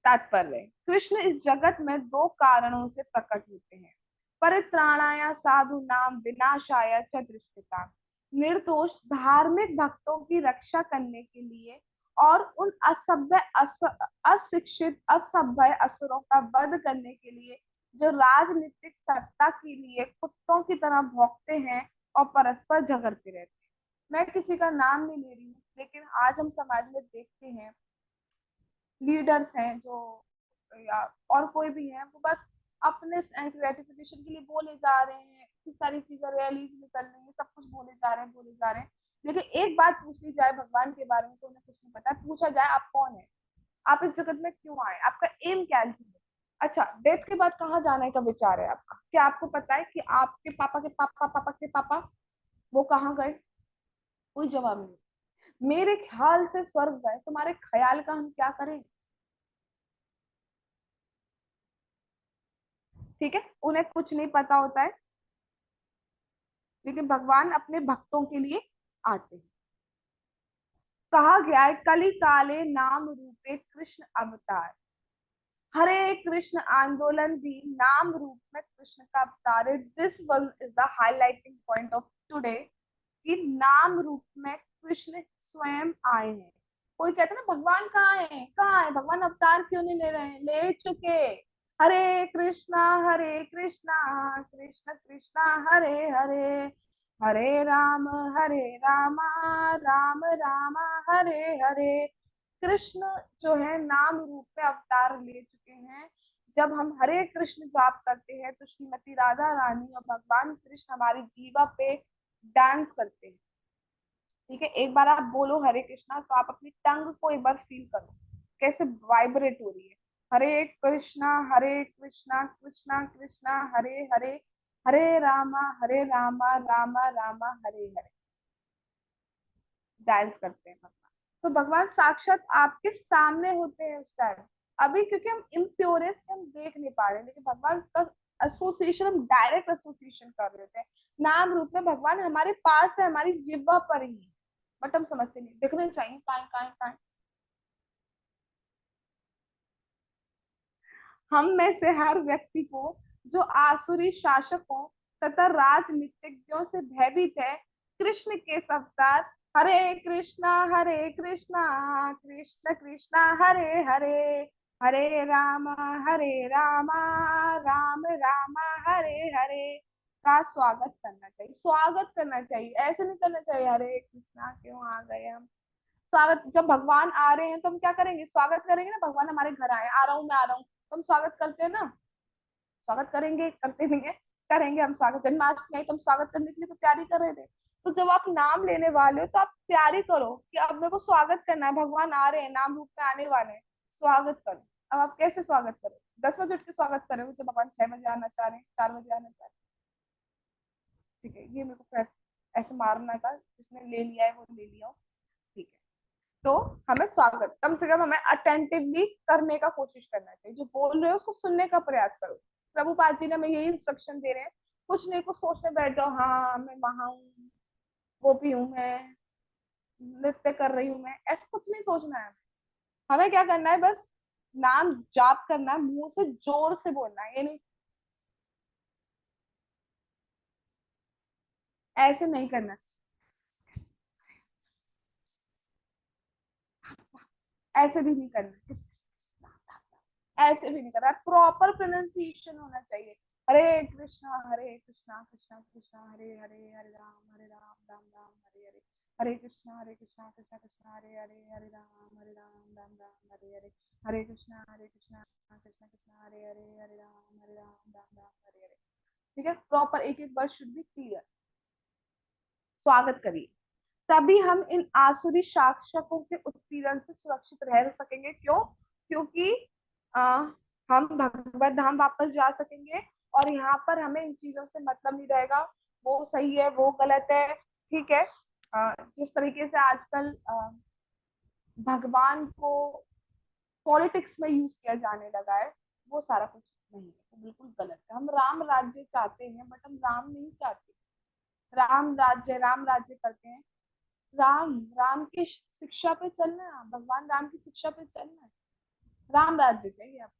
तात्पर्य, कृष्ण इस जगत में दो कारणों से प्रकट होते हैं। परित्राणाय साधु नाम विनाशाय च दुष्कृतां, निर्दोष धार्मिक भक्तों की रक्षा करने के लिए, और उन अशिक्षित असभ्य असुरों का वध करने के लिए, जो राजनीतिक सत्ता के लिए कुत्तों की तरह भौंकते हैं और परस्पर झगड़ते रहते हैं। मैं किसी का नाम नहीं ले रही हूँ, लेकिन आज हम समाज में देखते हैं लीडर्स हैं जो, या और कोई भी है, वो बस अपने सेल्फ ग्रेटिफिकेशन के लिए बोले जा रहे हैं, इतनी सारी चीजें, रैलीज निकल रही है, सब कुछ बोले जा रहे हैं, बोले जा रहे हैं। लेकिन एक बात पूछ ली जाए भगवान के बारे में तो उन्हें कुछ नहीं पता। पूछा जाए आप कौन है, आप इस जगत में क्यों आए, आपका एम क्या है। अच्छा, डेथ के बाद कहाँ जाने का विचार है आपका? क्या आपको पता है कि आपके पापा के पापा पापा के पापा वो कहाँ गए? कोई जवाब नहीं। मेरे ख्याल से स्वर्ग गए, तुम्हारे ख्याल का हम क्या करें? ठीक है, उन्हें कुछ नहीं पता होता है, लेकिन भगवान अपने भक्तों के लिए आते हैं। कहा गया है कली काले नाम रूपे कृष्ण अवतार। हरे कृष्ण आंदोलन भी नाम रूप में कृष्ण का अवतार है। This one is the highlighting point of today कि नाम रूप में कृष्ण स्वयं आए हैं। कोई कहता है ना भगवान कहाँ है, कहाँ है भगवान, अवतार क्यों नहीं ले रहे हैं? ले चुके। हरे कृष्णा कृष्ण कृष्णा हरे हरे, हरे राम राम राम हरे हरे। कृष्ण जो है नाम रूप में अवतार ले चुके हैं। जब हम हरे कृष्ण जाप करते हैं तो श्रीमती राधा रानी और भगवान कृष्ण हमारी जीवा पे डांस करते हैं। ठीक है, एक बार आप बोलो हरे कृष्णा तो आप अपनी टंग को एक बार फील करो कैसे वाइब्रेट हो रही है। हरे कृष्णा कृष्णा कृष्णा हरे हरे, हरे रामा रामा रामा हरे हरे। डांस करते हैं भगवान। तो भगवान साक्षात आपके सामने होते हैं उस टाइम। अभी क्योंकि हम इम्प्योरेस्ट हम देख नहीं पा रहे, लेकिन भगवान का एसोसिएशन हम डायरेक्ट एसोसिएशन कर रहे थे। नाम रूप में भगवान हमारे पास है, हमारी जिह्वा पर ही है, बट हम समझते नहीं, देखने चाहिए कहाँ कहाँ कहाँ। हम में से हर व्यक्ति को जो आसुरी शासकों तथा राजनीतिज्ञों से भयभीत है, कृष्ण के अवतार हरे कृष्णा कृष्ण कृष्णा हरे हरे, हरे राम राम राम हरे हरे का स्वागत करना चाहिए। स्वागत करना चाहिए, ऐसे नहीं करना चाहिए हरे कृष्णा क्यों आ गए हम। स्वागत, जब भगवान आ रहे हैं तो हम क्या करेंगे? स्वागत करेंगे ना। भगवान हमारे घर आए, आ रहा हूँ मैं आ रहा हूँ, तो हम स्वागत करते हैं ना। स्वागत करेंगे, करते नहीं है? करेंगे हम स्वागत। जन्माष्टमी आई तो हम स्वागत करने के लिए तो तैयारी कर रहे थे। तो जब आप नाम लेने वाले हो तो आप तैयारी करो कि अब मेरे को स्वागत करना है, भगवान आ रहे हैं, नाम रूप में आने वाले हैं, स्वागत करो। अब आप कैसे स्वागत करो? 10 बजे उठ के स्वागत करोगे तो भगवान 6 बजे आना चाह रहे हैं, 4 बजे आना चाह रहे हैं। ठीक है, ये मेरे को ऐसे मारना था, जिसने ले लिया है वो ले लिया हो। ठीक है, तो हमें स्वागत कम से कम हमें अटेंटिवली करने का कोशिश करना चाहिए। जो बोल रहे हो उसको सुनने का प्रयास करो। प्रभुपाद जी ने हमें यही इंस्ट्रक्शन दे रहे हैं। कुछ नहीं, कुछ सोचने बैठ जाओ, हाँ मैं वहां हूँ, गोपी हूँ मैं, नृत्य कर रही हूँ मैं, ऐसा कुछ नहीं सोचना है। हमें क्या करना है? बस नाम जाप करना है, मुंह से जोर से बोलना है। ये नहीं, ऐसे नहीं करना। ऐसे भी नहीं करना, ऐसे भी नहीं करना। प्रॉपर प्रोनाउंसिएशन होना चाहिए। हरे कृष्णा कृष्णा कृष्णा हरे हरे, हरे राम राम राम हरे हरे, हरे कृष्णा कृष्णा कृष्णा हरे हरे, हरे राम राम राम हरे हरे, हरे कृष्णा कृष्णा कृष्णा हरे हरे, हरे राम राम राम हरे हरे। ठीक है, प्रॉपर एक एक वर्ड शुड बी क्लियर। स्वागत करिए, तभी हम इन आसुरी शासकों के उत्पीड़न से सुरक्षित रह सकेंगे। क्यों? क्योंकि आ, हम भगवत धाम वापस जा सकेंगे और यहाँ पर हमें इन चीजों से मतलब नहीं रहेगा वो सही है वो गलत है। ठीक है, जिस तरीके से आजकल भगवान को पॉलिटिक्स में यूज किया जाने लगा है, वो सारा कुछ नहीं है, वो बिल्कुल गलत है। हम राम राज्य चाहते हैं, बट हम राम नहीं चाहते। राम राज्य करते हैं। राम राम की शिक्षा पे चलना है, भगवान राम की शिक्षा पे चलना है। राम राज्य चाहिए आप।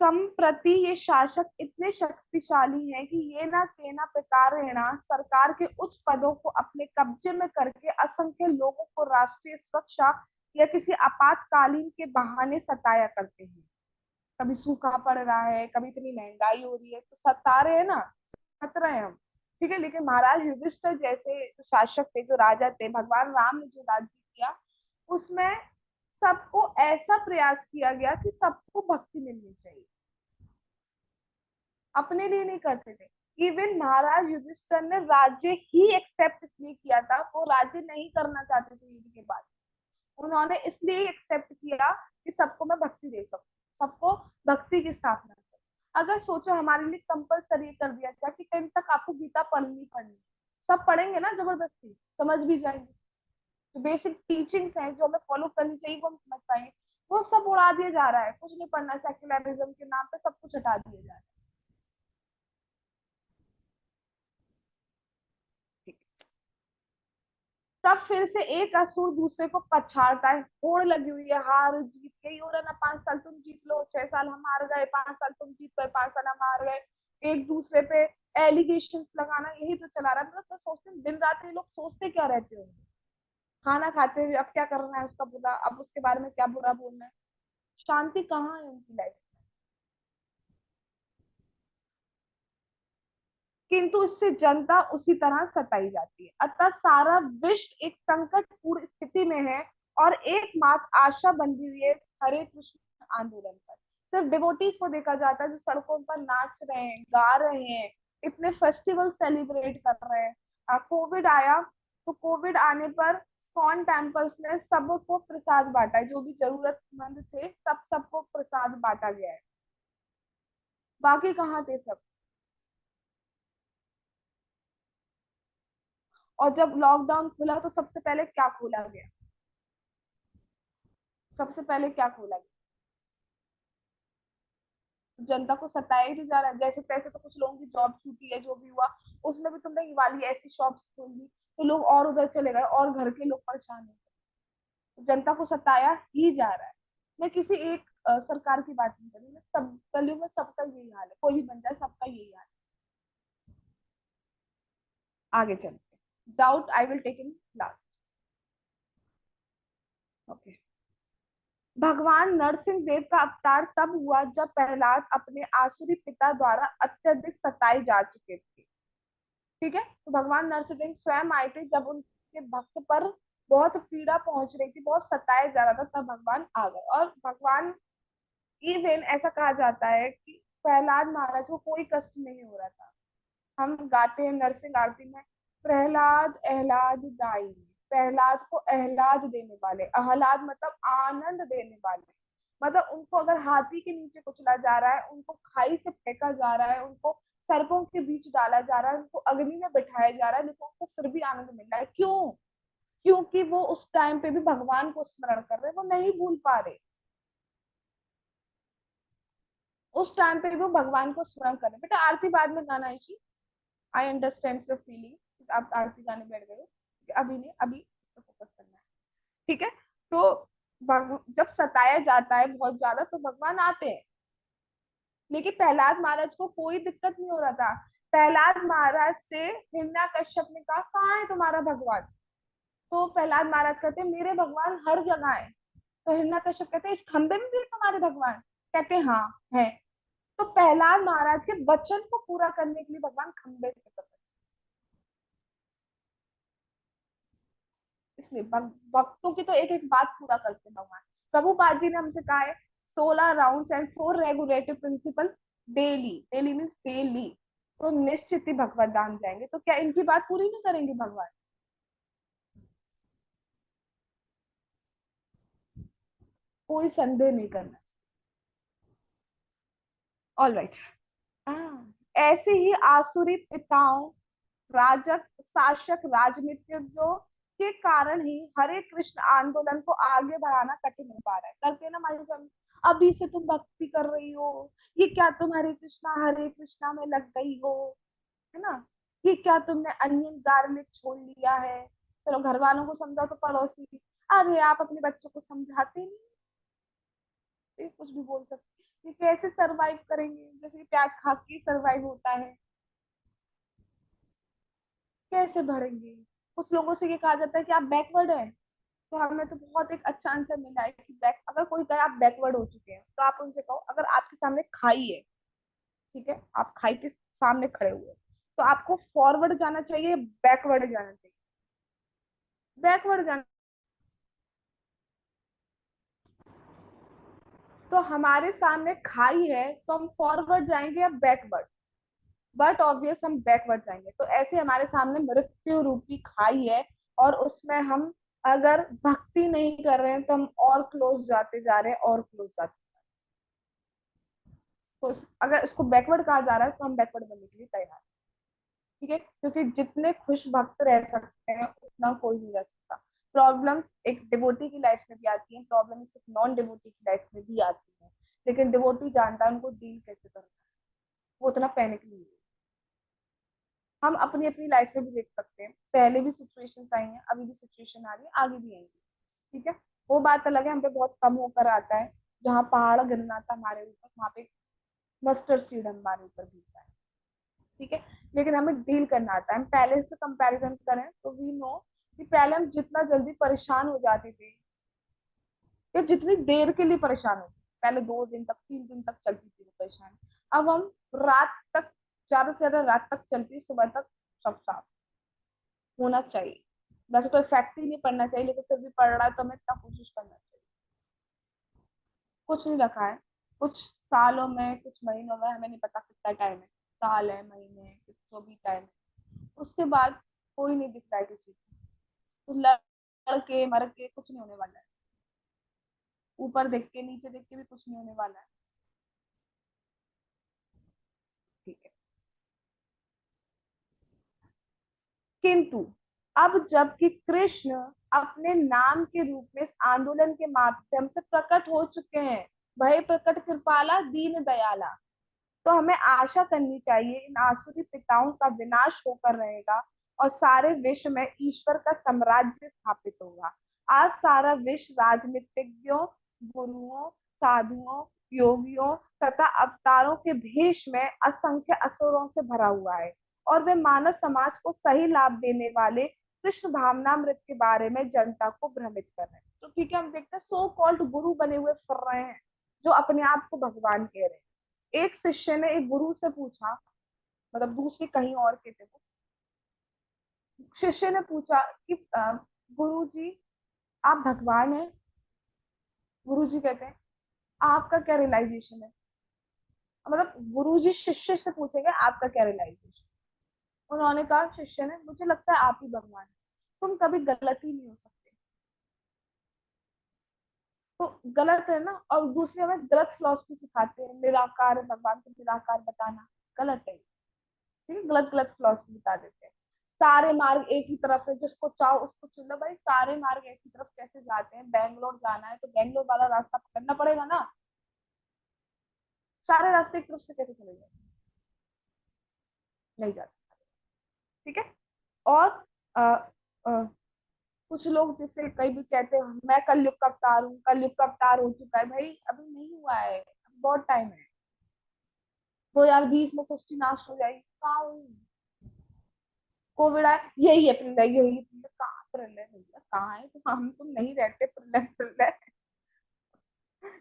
संप्रति ये शासक इतने शक्तिशाली हैं कि ये ना सेना प्रकारेणा सरकार के उच्च पदों को अपने कब्जे में करके असंख्य लोगों को राष्ट्रीय सुरक्षा या किसी आपातकालीन के बहाने सताया करते हैं। कभी सूखा पड़ रहा है, कभी इतनी महंगाई हो रही है तो सता रहे हैं ना, सत रहे हैं हम। ठीक है, लेकिन महाराज युधिष्ठिर जैसे जो शासक थे, जो राजा थे, भगवान राम ने जो राज्य किया उसमें सबको ऐसा प्रयास किया गया कि सबको भक्ति मिलनी चाहिए। अपने लिए नहीं करते थे, इवन महाराज युधिष्ठिर ने राज्य ही एक्सेप्ट इसलिए किया था, वो राज्य नहीं करना चाहते थे युद्ध के बाद। उन्होंने इसलिए एक्सेप्ट किया कि सबको मैं भक्ति दे सकूं, सबको भक्ति की स्थापना करूं। अगर सोचो हमारे लिए कंपलसरी कर दिया जाए कि 10th तक आपको गीता पढ़नी पड़नी, सब पढ़ेंगे ना जबरदस्ती, समझ भी जाएंगे। जो बेसिक टीचिंग्स हैं जो हमें फॉलो करनी चाहिए वो हम समझ पाएंगे। वो सब उड़ा दिया जा रहा है, कुछ नहीं पढ़ना, सेक्युलरिज्म के नाम पे सब कुछ हटा दिया जा रहा है। तब फिर से एक असुर दूसरे को पछाड़ता है, होड़ लगी हुई है, हार जीत यही हो रहा ना, 5 साल तुम जीत लो, 6 साल हम हार गए, 5 साल तुम जीत गए, 5 साल हम हार गए, एक दूसरे पे एलिगेशन लगाना, यही तो चला रहा है। मतलब तो सोचते दिन रात ये लोग सोचते क्या रहते होंगे, खाना खाते हुए अब क्या करना है उसका बुरा, अब उसके बारे में क्या बुरा बोलना है, शांति कहाँ है उनकी लाइफ। किंतु इससे जनता उसी तरह सताई जाती है। अतः सारा विश्व एक संकटपूर्ण स्थिति में है और एकमात्र आशा बंधी हुई है हरे कृष्ण आंदोलन पर। सिर्फ डिवोटीज को देखा जाता है जो सड़कों पर नाच रहे हैं, गा रहे हैं, इतने फेस्टिवल सेलिब्रेट कर रहे हैं। कोविड आया तो कोविड आने पर स्कॉन टेम्पल्स ने सबको प्रसाद बांटा है, जो भी जरूरतमंद थे सबको प्रसाद बांटा गया है। बाकी कहाँ थे सब। और जब लॉकडाउन खुला तो सबसे पहले क्या खोला गया, सबसे पहले क्या खोला गया, जनता को सताया ही नहीं जा रहा है। जैसे तैसे तो कुछ लोगों की जॉब छूटी है, जो भी हुआ उसमें भी तुमने ये वाली ऐसी शॉप्स खोल दी तो लोग और उधर चले गए और घर के लोग परेशान हो गए। तो जनता को सताया ही जा रहा है। मैं किसी एक सरकार की बात नहीं कर रही, मैं सब गलियों में सबका यही हाल है, कोई भी बन जाए सबका यही हाल है। आगे चलते, doubt I will take in last. Okay. भगवान नरसिंह देव का अवतार तब हुआ जब प्रहलाद अपने आसुरी पिता द्वारा अत्यधिक सताए जा चुके थे। ठीक है, तो भगवान नरसिंह देव स्वयं आए थे जब उनके भक्त पर बहुत पीड़ा पहुंच रही थी, बहुत सताया जा रहा था, तब भगवान आ गए। और भगवान, इवन ऐसा कहा जाता है कि प्रहलाद महाराज को कोई कष्ट नहीं हो रहा था। हम गाते हैं नरसिंह आरती में, प्रहलाद एहलाद दाई, प्रहलाद को एहलाद देने वाले, आह्लाद मतलब आनंद देने वाले। मतलब उनको अगर हाथी के नीचे कुचला जा रहा है, उनको खाई से फेंका जा रहा है, उनको सर्पों के बीच डाला जा रहा है, उनको अग्नि में बिठाया जा रहा है, लेकिन उनको फिर भी आनंद मिल रहा है। क्यों? क्योंकि वो उस टाइम पे भी भगवान को स्मरण कर रहे हैं, वो नहीं भूल पा रहे। उस टाइम पे भी वो भगवान को स्मरण कर रहे हैं। बेटा आरती बाद में गाना है जी, आई अंडरस्टैंड योर फीलिंग, आप आरती गाने बैठ गए हो, अभी नहीं, अभी फोकस करना है। ठीक है, तो जब सताया जाता है बहुत ज्यादा तो भगवान आते हैं। लेकिन प्रहलाद महाराज को कोई दिक्कत नहीं हो रहा था। प्रहलाद महाराज से हिरण्यकश्यप ने कहा कहाँ है तुम्हारा भगवान, तो प्रहलाद महाराज कहते मेरे भगवान हर जगह है। तो हिरण्यकश्यप कहते इस खंबे में भी है तुम्हारे भगवान, कहते हाँ है। तो प्रहलाद महाराज के वचन को पूरा करने के लिए भगवान खंबे से उतर, इसलिए भक्तों की तो एक एक बात पूरा करते हैं भगवान। प्रभुपाद जी ने हमसे कहा है 16 rounds and 4 regulative principle daily, daily means daily, तो निश्चित ही भगवत धाम जाएंगे। तो क्या इनकी बात पूरी नहीं करेंगे भगवान? कोई संदेह नहीं करना। All right. ऐसे ही आसुरी पिताओं, राजक, शासक, राजनीतिज्ञों के कारण ही हरे कृष्ण आंदोलन को आगे बढ़ाना कठिन हो पा रहा है। करते ना हमारी फैमिली, अभी से तुम भक्ति कर रही हो, ये क्या तुम हरे कृष्णा में लग गई हो, है ना, ये क्या तुमने अनियन गार्लिक छोड़ लिया है। चलो घर वालों को समझाओ तो पड़ोसी, अरे आप अपने बच्चों को समझाते नहीं, ये कुछ भी बोल सकते, ये कैसे सरवाइव करेंगे, जैसे प्याज खा के सरवाइव होता है, कैसे बढ़ेंगे। कुछ लोगों से ये कहा जाता है कि आप बैकवर्ड है, तो हमें तो बहुत एक अच्छा आंसर मिला है कि अगर कोई कहे आप बैकवर्ड हो चुके हैं तो आप उनसे कहो अगर आपके सामने खाई है, ठीक है, आप खाई के सामने खड़े हुए, तो आपको फॉरवर्ड जाना चाहिए, बैकवर्ड जाना चाहिए, बैकवर्ड जाना। तो हमारे सामने खाई है तो हम फॉरवर्ड जाएंगे या बैकवर्ड? बट ऑब्वियस हम बैकवर्ड जाएंगे। तो ऐसे हमारे सामने मृत्यु रूपी खाई है, और उसमें हम अगर भक्ति नहीं कर रहे हैं तो हम और क्लोज जाते जा रहे हैं, और क्लोज जाते। तो अगर इसको बैकवर्ड कहा जा रहा है तो हम बैकवर्ड बनने के लिए तैयार हैं। ठीक है, क्योंकि जितने खुश भक्त रह सकते हैं उतना कोई नहीं रह सकता। प्रॉब्लम एक डिवोटी की लाइफ में भी आती है, प्रॉब्लम सिर्फ नॉन डिवोटी की लाइफ में भी आती है, लेकिन डिवोटी जानता है उनको डील कैसे करना है, वो उतना पैनिक नहीं है। हम अपनी अपनी लाइफ में भी देख सकते हैं, पहले भी सिचुएशंस आई हैं, अभी भी सिचुएशन आ रही है, आगे भी आएंगी। ठीक है, वो बात अलग है, हम पे बहुत कम होकर आता है। जहाँ पहाड़ गिरना था हमारे ऊपर, वहां पे मस्टर्ड सीड हमारे ऊपर गिरता है। ठीक है, लेकिन हमें डील करना आता है। हम पहले से कंपैरिजन करें तो वी नो कि पहले हम जितना जल्दी परेशान हो जाते थे, या जितनी देर के लिए परेशान होते थे, पहले 2 दिन तक 3 दिन तक चलती थी वो परेशानी, अब हम रात तक, ज्यादा से ज्यादा रात तक चलती, सुबह तक सब साफ होना चाहिए। वैसे तो इफेक्ट ही नहीं पड़ना चाहिए, लेकिन फिर भी पड़ रहा है तो हमें इतना कोशिश करना चाहिए। कुछ नहीं रखा है, कुछ सालों में, कुछ महीनों में, हमें नहीं पता कितना टाइम है, साल है, महीने है, कुछ जो भी टाइम है, उसके बाद कोई नहीं दिख रहा है किसी को। तो लड़ के मर के कुछ नहीं होने वाला है, ऊपर देख के नीचे देख के भी कुछ नहीं होने वाला है। ठीक है, किंतु अब जबकि कृष्ण अपने नाम के रूप में इस आंदोलन के माध्यम से प्रकट हो चुके हैं, भय प्रकट कृपाला दीन दयाला, तो हमें आशा करनी चाहिए इन आसुरी पिताओं का विनाश होकर रहेगा, और सारे विश्व में ईश्वर का साम्राज्य स्थापित होगा। आज सारा विश्व राजनीतिज्ञों, गुरुओं, साधुओं, योगियों तथा अवतारों के भेष में असंख्य असुरों से भरा हुआ है, और वे मानव समाज को सही लाभ देने वाले कृष्ण भावनामृत के बारे में जनता को भ्रमित कर रहे हैं। तो ठीक है, हम देखते हैं सो कॉल्ड गुरु बने हुए फिर रहे हैं, जो अपने आप को भगवान कह रहे हैं। एक शिष्य ने एक गुरु से पूछा, मतलब दूसरे कहीं और के थे वो, शिष्य ने पूछा कि गुरु जी आप भगवान हैं? गुरु जी कहते हैं आपका क्या रियलाइजेशन है? मतलब गुरु जी शिष्य से पूछेंगे आपका क्या रियलाइजेशन। उन्होंने कहा, शिष्य ने, मुझे लगता है आप ही भगवान है। तुम कभी गलत ही नहीं हो सकते। तो गलत है ना, और दूसरे हमें गलत फिलॉसफी सिखाते हैं, निराकार भगवान को निराकार बताना गलत है। ठीक है, गलत गलत फिलॉसफी बता देते हैं। सारे मार्ग एक ही तरफ है, जिसको चाहो उसको चुन लो। भाई सारे मार्ग एक ही तरफ कैसे जाते हैं? बैंगलोर जाना है तो बैंगलोर वाला रास्ता पकड़ना पड़ेगा ना, सारे रास्ते एक तरफ से कैसे चले जाए? नहीं जाते। ठीक है, और आ, आ, कुछ लोग जिससे कई भी कहते हैं मैं कलयुग का अवतार हूँ, कलयुग का अवतार हो चुका है। भाई अभी नहीं हुआ है, अभी बहुत टाइम है। 2020 में सृष्टि नाश हो जाएगी, कहाँ हुई? कोविड आए, यही अप्रैल है, यही अप्रैल है। कहाँ अप्रैल है भैया, कहाँ है? तो हम तुम नहीं रहते प्रलय प्रलय,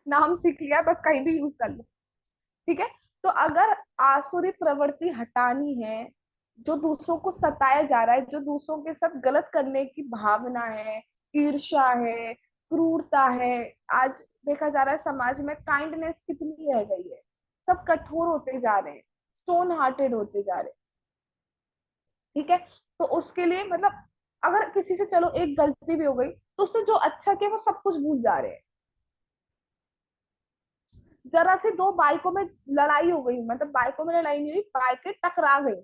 नाम सीख लिया बस, कहीं भी यूज कर लो। ठीक है, तो अगर आसुरी प्रवृत्ति हटानी है, जो दूसरों को सताया जा रहा है, जो दूसरों के साथ गलत करने की भावना है, ईर्ष्या है, क्रूरता है, आज देखा जा रहा है समाज में काइंडनेस कितनी रह गई है। सब कठोर होते जा रहे हैं, स्टोन हार्टेड होते जा रहे हैं। ठीक है, तो उसके लिए मतलब अगर किसी से चलो एक गलती भी हो गई, तो उसने जो अच्छा किया वो सब कुछ भूल जा रहे हैं। जरा से दो बाइकों में लड़ाई हो गई, मतलब बाइकों में लड़ाई नहीं हुई, बाइकें टकरा गई,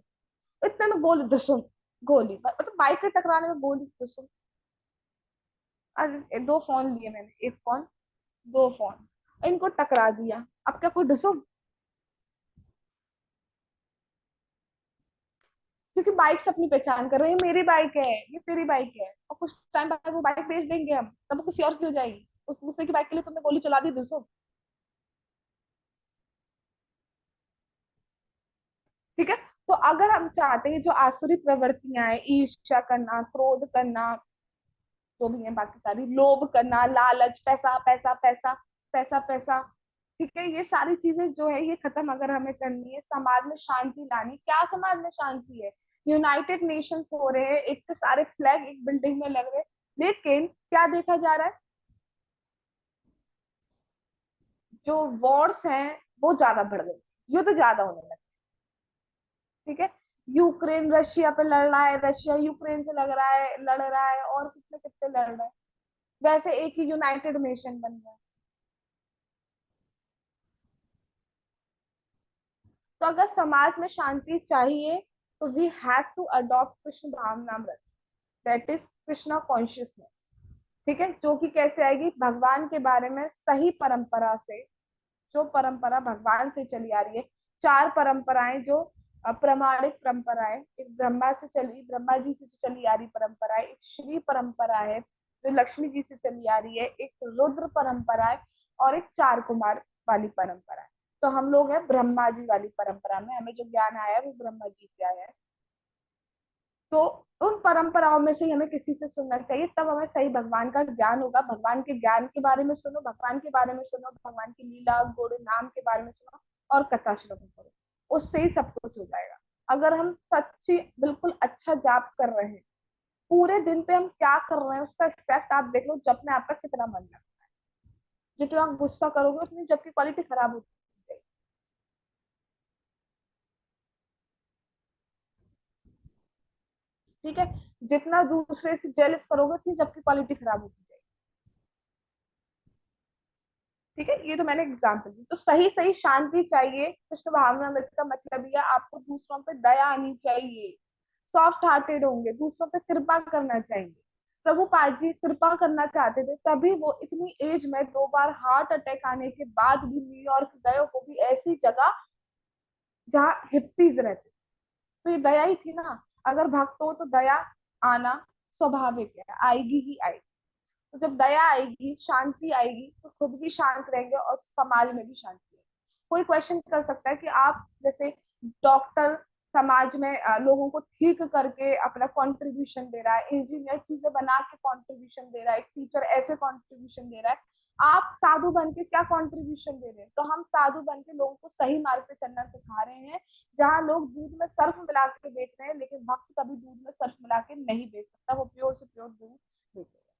इतने में गोली दुश्मन, गोली मतलब बाइक के टकराने में गोली दुश्मन। अरे 2 फोन लिए मैंने, एक फोन, 2 फोन, इनको टकरा दिया, अब क्या कोई दुश्मन? क्योंकि बाइक से अपनी पहचान कर रहे हैं, मेरी बाइक है, ये तेरी बाइक है, और कुछ टाइम बाद वो बाइक बेच देंगे हम, तब वो किसी और की हो जाएगी। उस दूसरे की बाइक के लिए तुमने गोली चला दी दुश्मन। ठीक है, तो अगर हम चाहते हैं जो आसुरी प्रवृत्तियां हैं, ईर्ष्या करना, क्रोध करना, जो भी है बाकी सारी, लोभ करना, लालच, पैसा पैसा पैसा पैसा पैसा, ठीक है, ये सारी चीजें जो है ये खत्म अगर हमें करनी है, समाज में शांति लानी। क्या समाज में शांति है? यूनाइटेड नेशंस हो रहे हैं, एक तो सारे फ्लैग एक बिल्डिंग में लग रहे हैं, लेकिन क्या देखा जा रहा है? जो वॉर्स हैं वो ज्यादा बढ़ गए, युद्ध ज्यादा होने लगे। ठीक है, यूक्रेन रशिया पे लड़ रहा है, रशिया यूक्रेन से लड़ रहा है, और कितने कितने लड़ रहे हैं। वैसे एक ही यूनाइटेड नेशन बन गया। तो अगर समाज में शांति चाहिए तो we have to adopt Krishna भावनामृत, दैट इज कृष्णा कॉन्शियसनेस। ठीक है, जो कि कैसे आएगी, भगवान के बारे में सही परंपरा से, जो परंपरा भगवान से चली आ रही है। चार परंपराएं जो प्रमाणिक परंपराएं, एक ब्रह्मा जी से चली आ रही परंपरा है, एक श्री परंपरा है जो लक्ष्मी जी से चली आ रही है, एक रुद्र परंपरा है, और एक चार कुमार वाली परंपरा है। तो हम लोग हैं ब्रह्मा जी वाली परंपरा में, हमें जो ज्ञान आया है वो ब्रह्मा जी से आया है। तो उन परंपराओं में से ही हमें किसी से सुनना चाहिए, तब हमें सही भगवान का ज्ञान होगा। भगवान के ज्ञान के बारे में सुनो, भगवान के बारे में सुनो, भगवान की लीला गुण नाम के बारे में सुनो, और कथा श्रवण करो, उससे ही सब कुछ हो जाएगा। अगर हम सच्ची बिल्कुल अच्छा जाप कर रहे हैं, पूरे दिन पे हम क्या कर रहे हैं उसका इफेक्ट आप देख लो, जप में आपका कितना मन लगता है। जितना गुस्सा करोगे उतनी जब की क्वालिटी खराब होती है। ठीक है, जितना दूसरे से जेलस करोगे उतनी जब की क्वालिटी खराब होती है। ठीक है, ये तो मैंने एग्जाम्पल दी। तो सही सही शांति चाहिए, कृष्ण भावनामृत का मतलब ये आपको दूसरों पे दया आनी चाहिए, सॉफ्ट हार्टेड होंगे, दूसरों पे कृपा करना चाहिए। प्रभुपाद जी कृपा करना चाहते थे, तभी वो इतनी एज में 2 बार हार्ट अटैक आने के बाद भी न्यूयॉर्क गए, वो भी ऐसी जगह जहाँ हिप्पीज रहते। तो ये दया ही थी ना। अगर भक्त हो तो दया आना स्वाभाविक है, आएगी ही आएगी। तो जब दया आएगी, शांति आएगी, तो खुद भी शांत रहेंगे और समाज में भी शांति आएगी। कोई क्वेश्चन कर सकता है कि आप जैसे डॉक्टर समाज में लोगों को ठीक करके अपना कंट्रीब्यूशन दे रहा है, इंजीनियर चीजें बना के कंट्रीब्यूशन दे रहा है, एक टीचर ऐसे कंट्रीब्यूशन दे रहा है, आप साधु बन के क्या कंट्रीब्यूशन दे रहे हैं? तो हम साधु बन के लोगों को सही मार्ग पे चलना सिखा रहे हैं। जहाँ लोग दूध में सर्फ मिला के बेच रहे हैं, लेकिन भक्त कभी दूध में सर्फ मिला के नहीं बेच सकता, वो प्योर से प्योर दूध बेचेगा।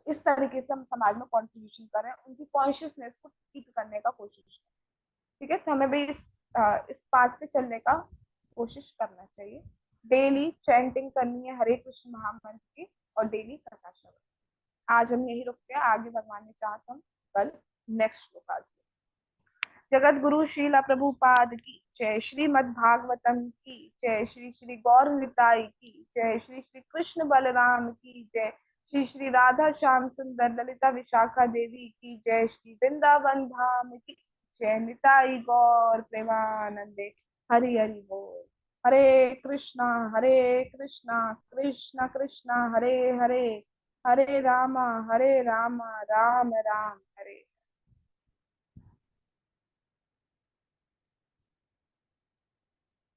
इस तरीके से हम समाज में कंट्रीब्यूशन कर रहे हैं, उनकी कॉन्शियसनेस को ठीक करने का कोशिश करें। ठीक है, तो हमें भी इस पाथ पे चलने का कोशिश करना चाहिए। डेली चैंटिंग करनी है हरे कृष्ण महामंत्र की, और डेली कथा श्रवण। आज हम यही रुकते हैं, आगे भगवान ने चाहा तो हम कल नेक्स्ट श्लोक आज जगत गुरु श्रीला प्रभुपाद की जय, श्रीमद् भागवतम की जय, श्री श्री गौर निताई की जय, श्री श्री कृष्ण बलराम की जय, श्री श्री राधा श्याम सुंदर ललिता विशाखा देवी की जय, श्री वृंदावन धाम की जय, निताई गौर प्रेमानंदे। हरि हरि बोल। हरे कृष्णा कृष्ण कृष्ण हरे हरे, हरे रामा राम राम हरे।